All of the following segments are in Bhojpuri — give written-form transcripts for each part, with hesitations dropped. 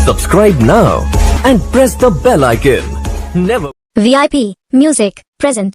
Subscribe now and press the bell icon. Never. VIP Music present.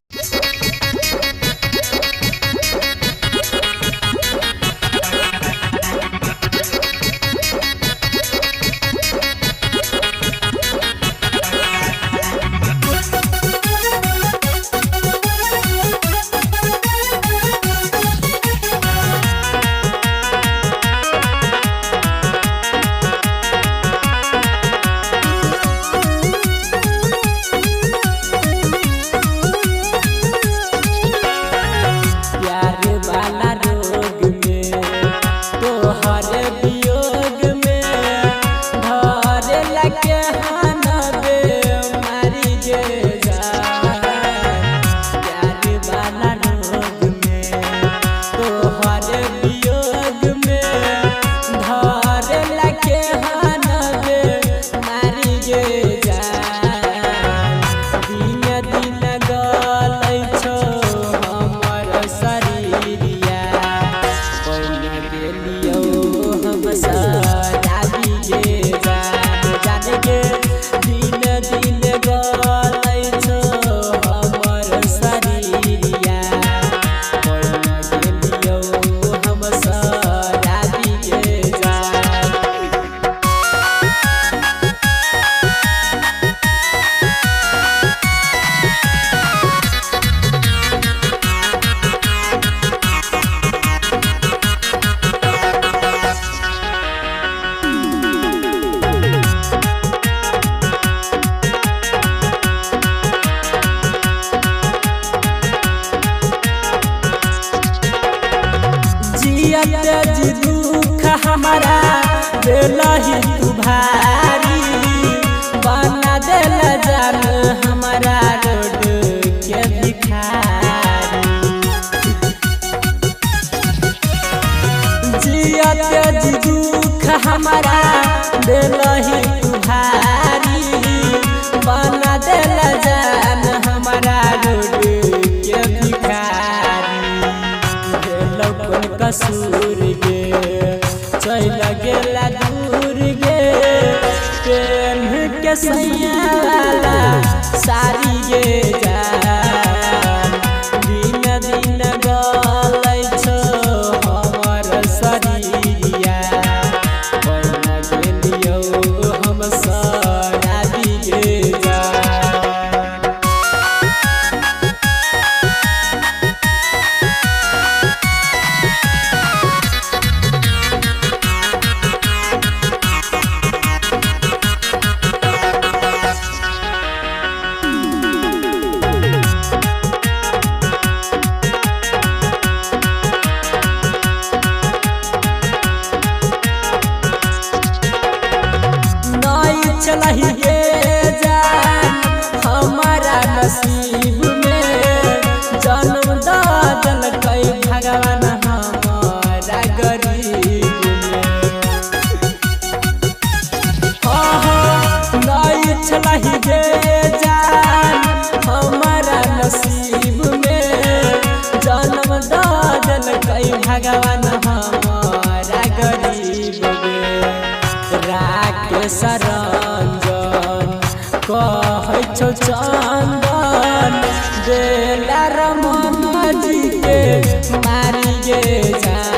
जी दुख हमारा दिलही तू भारी बना दिल जान हमारा रोड के भिखारी जी दुख हमारा दिलही तू भारी बना दिल जान हमारा रोड के भिखारी कसूर गे चल गेला दूर गे प्रेम के सैयाला सारी गे जान दिन दिन गलै छो हमर शरीरिया बना गेलियो हम सराबी गे जान। चलही गे जान हमारा नसीब में जन्म दल कई भगवान हमारा गरीब में नहीं चलही गे जान हमारा नसीब में जन्म दल कई भगवान हमारा गरीब में राकेश रंजन कहै छौ चंदन बेला रमन जी के मारी गे जान।